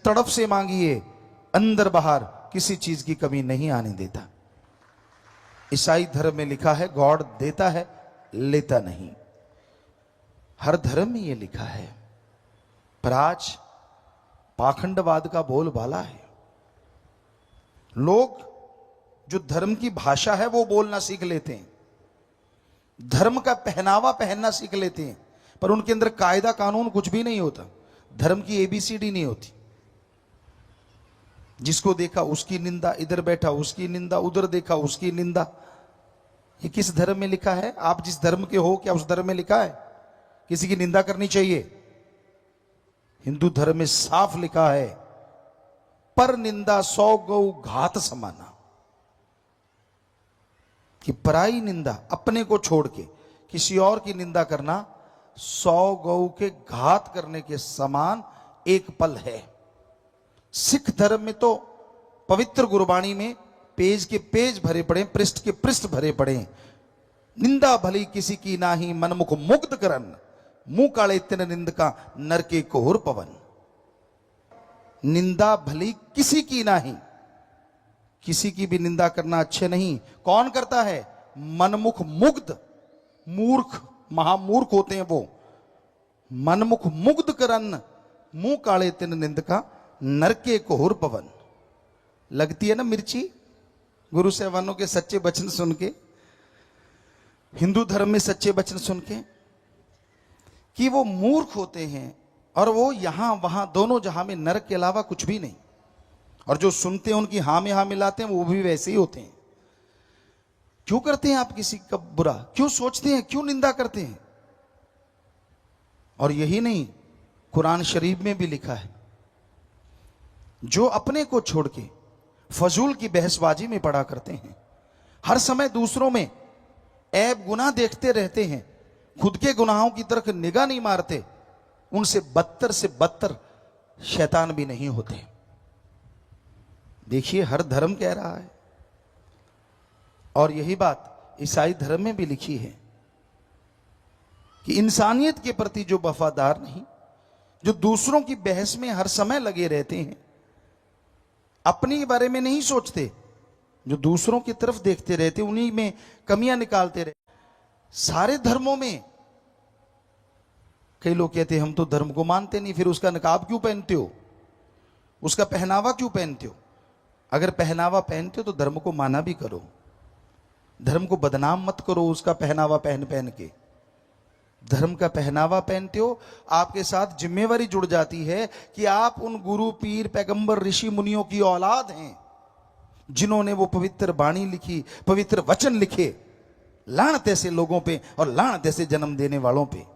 तड़प से मांगिए, अंदर बाहर किसी चीज की कमी नहीं आने देता। ईसाई धर्म में लिखा है गॉड देता है, लेता नहीं। हर धर्म में यह लिखा है, पर आज पाखंडवाद का बोलबाला है। लोग जो धर्म की भाषा है वो बोलना सीख लेते हैं, धर्म का पहनावा पहनना सीख लेते हैं, पर उनके अंदर कायदा कानून कुछ भी नहीं होता। धर्म की एबीसीडी नहीं होती। जिसको देखा उसकी निंदा, इधर बैठा उसकी निंदा, उधर देखा उसकी निंदा। ये किस धर्म में लिखा है? आप जिस धर्म के हो, क्या उस धर्म में लिखा है किसी की निंदा करनी चाहिए? हिंदू धर्म में साफ लिखा है, पर निंदा 100 गौ घात समाना। कि पराई निंदा, अपने को छोड़ के किसी और की निंदा करना 100 गौ के घात करने के समान एक पल है। सिख धर्म में तो पवित्र गुरबाणी में पेज के पेज भरे पड़े, पृष्ठ के पृष्ठ भरे पड़े। निंदा भली किसी की नाही, मनमुख मुग्ध करन, मुंह काले तिन निंद का नरके कोहर पवन। निंदा भली किसी की नाही, किसी की भी निंदा करना अच्छे नहीं। कौन करता है? मनमुख मुग्ध, मूर्ख, महामूर्ख होते हैं वो। मनमुख मुग्ध करन, मुंह काले तिन निंद का नरके कोहर पवन। लगती है ना मिर्ची गुरु साहबानों के सच्चे वचन सुन के, हिंदू धर्म में सच्चे वचन सुन के, कि वो मूर्ख होते हैं और वो यहां वहां दोनों जहां में नरक के अलावा कुछ भी नहीं। और जो सुनते हैं उनकी हां में हां मिलाते हैं, वो भी वैसे ही होते हैं। क्यों करते हैं आप किसी का बुरा? क्यों सोचते हैं? क्यों निंदा करते हैं? और यही नहीं, कुरान शरीफ में भी लिखा है, जो अपने को छोड़ के फजूल की बहसबाजी में पड़ा करते हैं, हर समय दूसरों में ऐब गुनाह देखते रहते हैं, खुद के गुनाहों की तरफ निगाह नहीं मारते, उनसे बदतर से बदतर शैतान भी नहीं होते। देखिए, हर धर्म कह रहा है। और यही बात ईसाई धर्म में भी लिखी है कि इंसानियत के प्रति जो वफादार नहीं, जो दूसरों की बहस में हर समय लगे रहते हैं, अपने बारे में नहीं सोचते, जो दूसरों की तरफ देखते रहते, उन्हीं में कमियां निकालते रहते। सारे धर्मों में कई लोग कहते हैं हम तो धर्म को मानते नहीं, फिर उसका नकाब क्यों पहनते हो, उसका पहनावा क्यों पहनते हो? अगर पहनावा पहनते हो तो धर्म को माना भी करो, धर्म को बदनाम मत करो उसका पहनावा पहन पहन के। धर्म का पहनावा पहनते हो, आपके साथ जिम्मेवारी जुड़ जाती है कि आप उन गुरु पीर पैगंबर ऋषि मुनियों की औलाद हैं, जिन्होंने वो पवित्र वाणी लिखी, पवित्र वचन लिखे। लानत ऐसे लोगों पे और लानत ऐसे जन्म देने वालों पे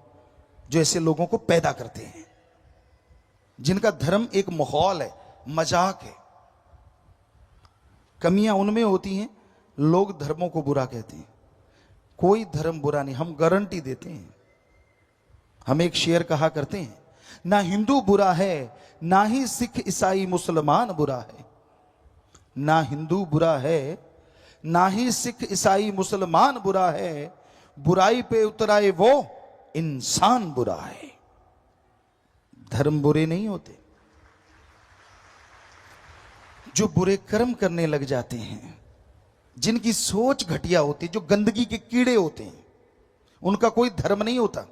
जो ऐसे लोगों को पैदा करते हैं, जिनका धर्म एक माहौल है, मजाक है। कमियां उनमें होती हैं, लोग धर्मों को बुरा कहते हैं। कोई धर्म बुरा नहीं, हम गारंटी देते हैं। हम एक शेर कहा करते हैं, ना हिंदू बुरा है, ना ही सिख ईसाई मुसलमान बुरा है। ना हिंदू बुरा है, ना ही सिख ईसाई मुसलमान बुरा है, बुराई पे उतराए वो इंसान बुरा है। धर्म बुरे नहीं होते। जो बुरे कर्म करने लग जाते हैं, जिनकी सोच घटिया होती, जो गंदगी के कीड़े होते हैं, उनका कोई धर्म नहीं होता,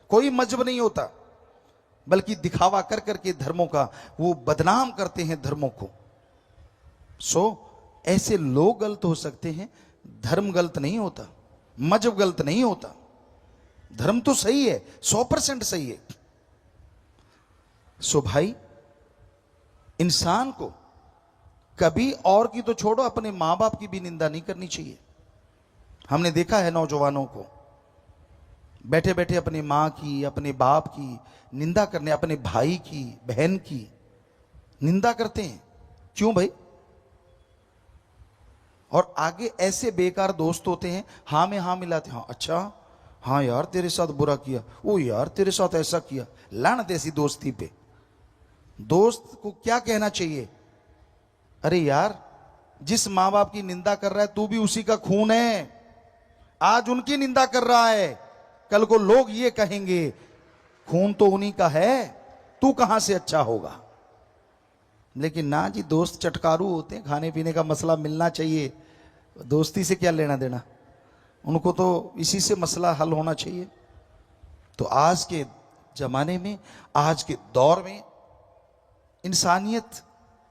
कोई मजहब नहीं होता, बल्कि दिखावा कर करके धर्मों का वो बदनाम करते हैं धर्मों को। ऐसे लोग गलत हो सकते हैं, धर्म गलत नहीं होता, मजहब गलत नहीं होता। धर्म तो सही है, 100% सही है। भाई, इंसान को कभी और की तो छोड़ो, अपने मां बाप की भी निंदा नहीं करनी चाहिए। हमने देखा है नौजवानों को बैठे बैठे अपने मां की, अपने बाप की निंदा करने, अपने भाई की, बहन की निंदा करते हैं। क्यों भाई? और आगे ऐसे बेकार दोस्त होते हैं, हां में हां मिलाते, हाँ अच्छा, हाँ यार तेरे साथ बुरा किया, ओ यार तेरे साथ ऐसा किया। लानत ऐसी दोस्ती पे। दोस्त को क्या कहना चाहिए? अरे यार, जिस मां बाप की निंदा कर रहा है तू भी उसी का खून है। आज उनकी निंदा कर रहा है, कल को लोग ये कहेंगे खून तो उन्हीं का है, तू कहां से अच्छा होगा। लेकिन ना जी, दोस्त चटकारू होते हैं, खाने पीने का मसला मिलना चाहिए, दोस्ती से क्या लेना देना, उनको तो इसी से मसला हल होना चाहिए। तो आज के जमाने में, आज के दौर में इंसानियत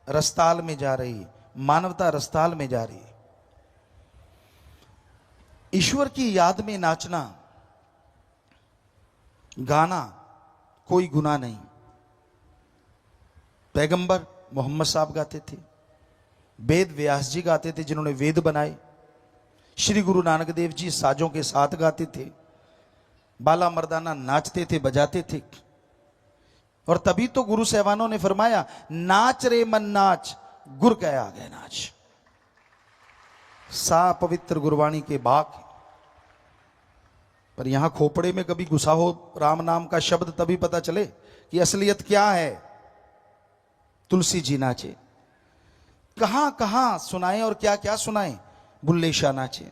रस्ताल में जा रही है, मानवता रस्ताल में जा रही है। ईश्वर की याद में नाचना गाना कोई गुनाह नहीं। पैगंबर मोहम्मद साहब गाते थे, वेद व्यास जी गाते थे जिन्होंने वेद बनाए, श्री गुरु नानक देव जी साजों के साथ गाते थे, बाला मर्दाना नाचते थे, बजाते थे। और तभी तो गुरु साहबानों ने फरमाया, नाच रे मन नाच, गुर कह आ गए नाच। सा पवित्र गुरबाणी के बाग। पर यहां खोपड़े में कभी घुसा हो राम नाम का शब्द, तभी पता चले कि असलियत क्या है। तुलसी जी नाचे, कहां कहां सुनाए और क्या क्या सुनाए। बुल्ले शाह नाचे।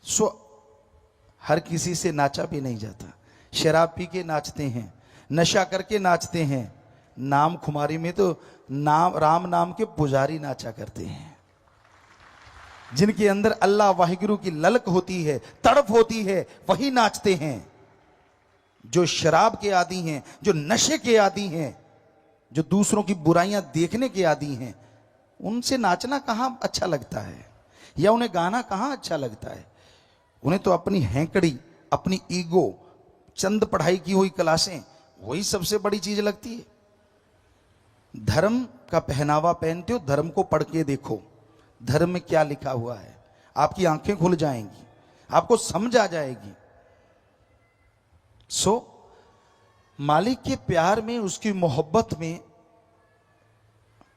सो हर किसी से नाचा भी नहीं जाता। शराब पी के नाचते हैं, नशा करके नाचते हैं। नाम खुमारी में तो नाम, राम नाम के पुजारी नाचा करते हैं, जिनके अंदर अल्लाह वाहिगुरु की ललक होती है, तड़प होती है, वही नाचते हैं। जो शराब के आदी हैं, जो नशे के आदी हैं, जो दूसरों की बुराइयां देखने के आदी हैं, उनसे नाचना कहां अच्छा लगता है, या उन्हें गाना कहां अच्छा लगता है। उन्हें तो अपनी हैंकड़ी, अपनी ईगो, चंद पढ़ाई की हुई क्लासें, वही सबसे बड़ी चीज लगती है। धर्म का पहनावा पहनते हो, धर्म को पढ़ के देखो, धर्म में क्या लिखा हुआ है। आपकी आंखें खुल जाएंगी, आपको समझ आ जाएगी। सो मालिक के प्यार में, उसकी मोहब्बत में,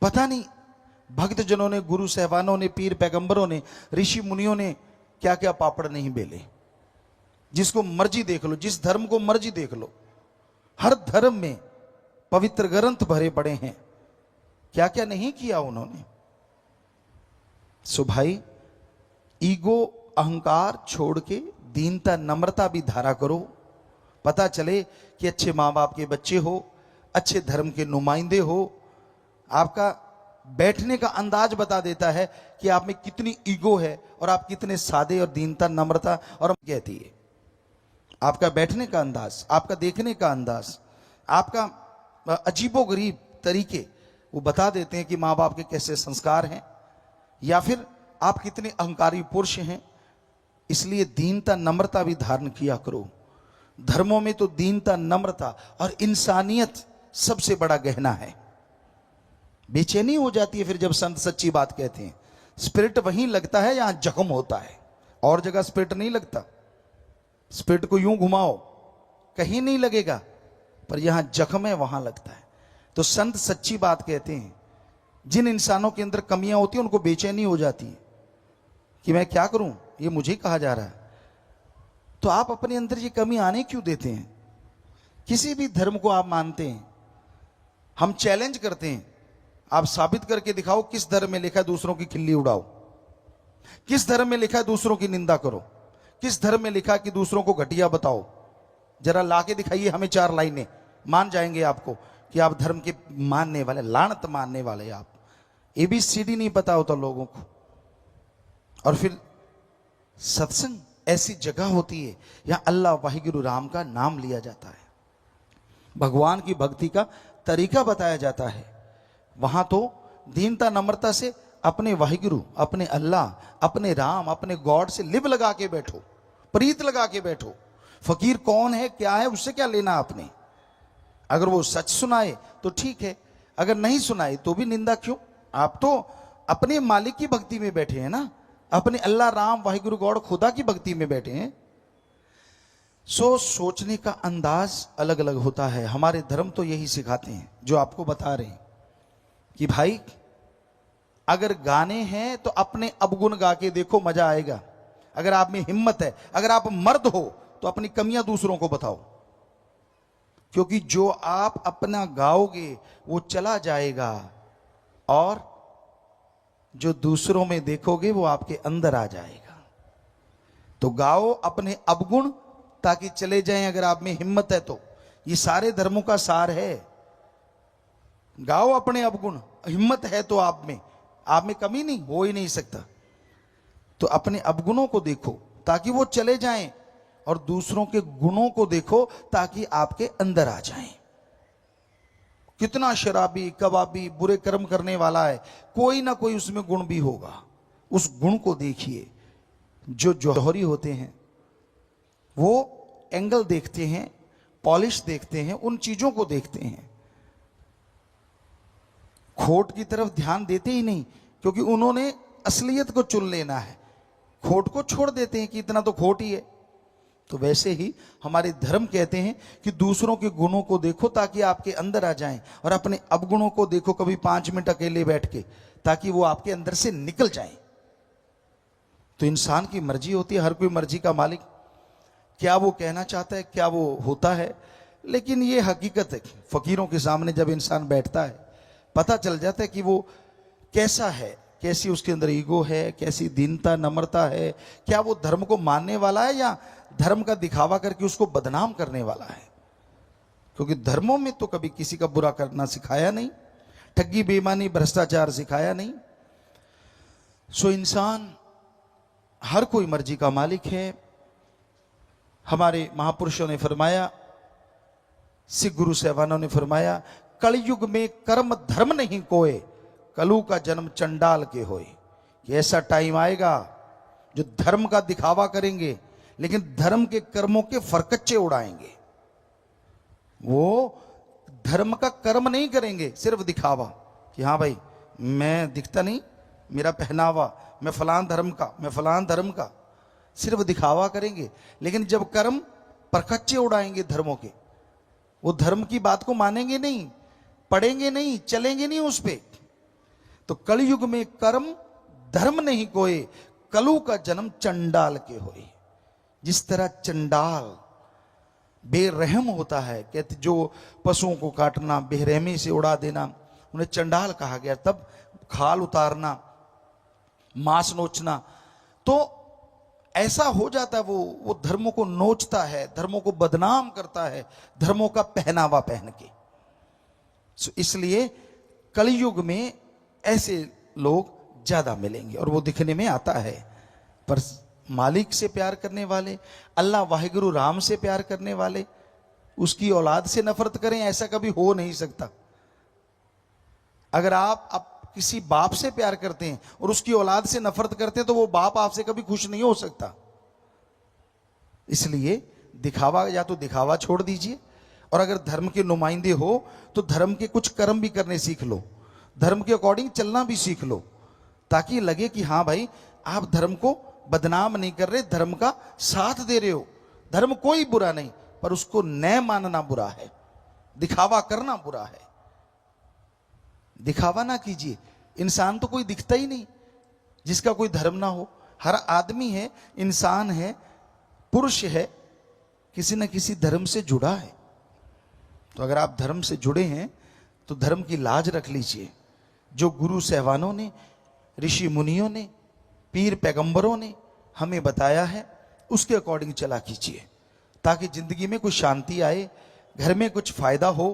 पता नहीं भक्त जनों ने, गुरु साहबानों ने, पीर पैगंबरों ने, ऋषि मुनियों ने क्या क्या पापड़ नहीं बेले। जिसको मर्जी देख लो, जिस धर्म को मर्जी देख लो, हर धर्म में पवित्र ग्रंथ भरे पड़े हैं, क्या क्या नहीं किया उन्होंने। सो भाई, ईगो अहंकार छोड़ के दीनता नम्रता भी धारा करो। पता चले कि अच्छे मां बाप के बच्चे हो, अच्छे धर्म के नुमाइंदे हो। आपका बैठने का अंदाज बता देता है कि आप में कितनी ईगो है और आप कितने सादे और दीनता नम्रता। और कहती है आपका बैठने का अंदाज, आपका देखने का अंदाज, आपका अजीबोगरीब तरीके, वो बता देते हैं कि माँ बाप के कैसे संस्कार हैं, या फिर आप कितने अहंकारी पुरुष हैं। इसलिए दीनता नम्रता भी धारण किया करो। धर्मों में तो दीनता नम्रता और इंसानियत सबसे बड़ा गहना है। बेचैनी हो जाती है फिर जब संत सच्ची बात कहते हैं। स्पिरिट वहीं लगता है जहां जख्म होता है, और जगह स्पिरिट नहीं लगता। स्पिरिट को यूं घुमाओ कहीं नहीं लगेगा, पर यहां जख्म है वहां लगता है। तो संत सच्ची बात कहते हैं। जिन इंसानों के अंदर कमियां होती हैं उनको बेचैनी हो जाती है कि मैं क्या करूं, ये मुझे कहा जा रहा है। तो आप अपने अंदर ये कमी आने क्यों देते हैं? किसी भी धर्म को आप मानते हैं, हम चैलेंज करते हैं, आप साबित करके दिखाओ किस धर्म में लिखा है दूसरों की खिल्ली उड़ाओ, किस धर्म में लिखा है दूसरों की निंदा करो, किस धर्म में लिखा है कि दूसरों को घटिया बताओ। जरा लाके दिखाइए हमें 4 लाइनें, मान जाएंगे आपको कि आप धर्म के मानने वाले, लानत मानने वाले। आप ABCD नहीं पता होता लोगों को। और फिर सत्संग ऐसी जगह होती है यहां अल्लाह वाहिगुरु राम का नाम लिया जाता है, भगवान की भक्ति का तरीका बताया जाता है। वहां तो दीनता नम्रता से अपने वाहिगुरु, अपने अल्लाह, अपने राम, अपने गॉड से लिब लगा के बैठो, प्रीत लगा के बैठो। फकीर कौन है, क्या है, उससे क्या लेना आपने। अगर वो सच सुनाए तो ठीक है, अगर नहीं सुनाए तो भी निंदा क्यों। आप तो अपने मालिक की भक्ति में बैठे हैं ना, अपने अल्लाह राम वाहिगुरु गॉड खुदा की भक्ति में बैठे हैं। सोचने का अंदाज अलग अलग होता है। हमारे धर्म तो यही सिखाते हैं जो आपको बता रहे हैं कि भाई अगर गाने हैं तो अपने अवगुण गा के देखो, मजा आएगा। अगर आप में हिम्मत है, अगर आप मर्द हो तो अपनी कमियां दूसरों को बताओ, क्योंकि जो आप अपना गाओगे वो चला जाएगा और जो दूसरों में देखोगे वो आपके अंदर आ जाएगा। तो गाओ अपने अवगुण ताकि चले जाएं, अगर आप में हिम्मत है तो। ये सारे धर्मों का सार है। गाओ अपने अवगुण, हिम्मत है तो आप में कमी नहीं हो ही नहीं सकता। तो अपने अवगुणों को देखो ताकि वो चले जाएं, और दूसरों के गुणों को देखो ताकि आपके अंदर आ जाएं। कितना शराबी कबाबी बुरे कर्म करने वाला है, कोई ना कोई उसमें गुण भी होगा, उस गुण को देखिए। जो जौहरी होते हैं वो एंगल देखते हैं, पॉलिश देखते हैं, उन चीजों को देखते हैं, खोट की तरफ ध्यान देते ही नहीं, क्योंकि उन्होंने असलियत को चुन लेना है, खोट को छोड़ देते हैं कि इतना तो खोट ही है। तो वैसे ही हमारे धर्म कहते हैं कि दूसरों के गुणों को देखो ताकि आपके अंदर आ जाएं, और अपने अवगुणों को देखो कभी 5 मिनट अकेले बैठ के, ताकि वो आपके अंदर से निकल जाएं। तो इंसान की मर्जी होती है, हर कोई मर्जी का मालिक, क्या वो कहना चाहता है क्या वो होता है। लेकिन ये हकीकत है, फकीरों के सामने जब इंसान बैठता है पता चल जाता है कि वो कैसा है, कैसी उसके अंदर ईगो है, कैसी दीनता नम्रता है, क्या वो धर्म को मानने वाला है या धर्म का दिखावा करके उसको बदनाम करने वाला है। क्योंकि धर्मों में तो कभी किसी का बुरा करना सिखाया नहीं, ठगी बेईमानी भ्रष्टाचार सिखाया नहीं। सो इंसान हर कोई मर्जी का मालिक है। हमारे महापुरुषों ने फरमाया, सिख गुरु साहबानों ने फरमाया, कलयुग में कर्म धर्म नहीं कोय, कलु का जन्म चंडाल के होए। कि ऐसा टाइम आएगा जो धर्म का दिखावा करेंगे लेकिन धर्म के कर्मों के फरकच्चे उड़ाएंगे। वो धर्म का कर्म नहीं करेंगे, सिर्फ दिखावा कि हाँ भाई मैं दिखता नहीं, मेरा पहनावा, मैं फलान धर्म का, मैं फलान धर्म का, सिर्फ दिखावा करेंगे। लेकिन जब कर्म परखच्चे उड़ाएंगे धर्मों के, वो धर्म की बात को मानेंगे नहीं, पढ़ेंगे नहीं, चलेंगे नहीं उस पे। तो कलयुग में कर्म धर्म नहीं कोई, कलु का जन्म चंडाल के होए। जिस तरह चंडाल बेरहम होता है, कहते जो पशुओं को काटना, बेरहमी से उड़ा देना, उन्हें चंडाल कहा गया। तब खाल उतारना, मांस नोचना, तो ऐसा हो जाता है वो धर्मों को नोचता है, धर्मों को बदनाम करता है, धर्मों का पहनावा पहन के। इसलिए कलयुग में ऐसे लोग ज्यादा मिलेंगे और वो दिखने में आता है। पर मालिक से प्यार करने वाले, अल्लाह वाहिगुरु राम से प्यार करने वाले, उसकी औलाद से नफरत करें, ऐसा कभी हो नहीं सकता। अगर आप किसी बाप से प्यार करते हैं और उसकी औलाद से नफरत करते हैं तो वो बाप आपसे कभी खुश नहीं हो सकता। इसलिए दिखावा, या तो दिखावा छोड़ दीजिए, और अगर धर्म के नुमाइंदे हो तो धर्म के कुछ कर्म भी करने सीख लो, धर्म के अकॉर्डिंग चलना भी सीख लो, ताकि लगे कि हाँ भाई आप धर्म को बदनाम नहीं कर रहे, धर्म का साथ दे रहे हो। धर्म कोई बुरा नहीं, पर उसको न मानना बुरा है, दिखावा करना बुरा है। दिखावा ना कीजिए। इंसान तो कोई दिखता ही नहीं जिसका कोई धर्म ना हो। हर आदमी है, इंसान है, पुरुष है, किसी न किसी धर्म से जुड़ा है। तो अगर आप धर्म से जुड़े हैं तो धर्म की लाज रख लीजिए। जो गुरु सहवानों ने, ऋषि मुनियों ने, पीर पैगंबरों ने हमें बताया है उसके अकॉर्डिंग चला कीजिए, ताकि जिंदगी में कुछ शांति आए, घर में कुछ फायदा हो।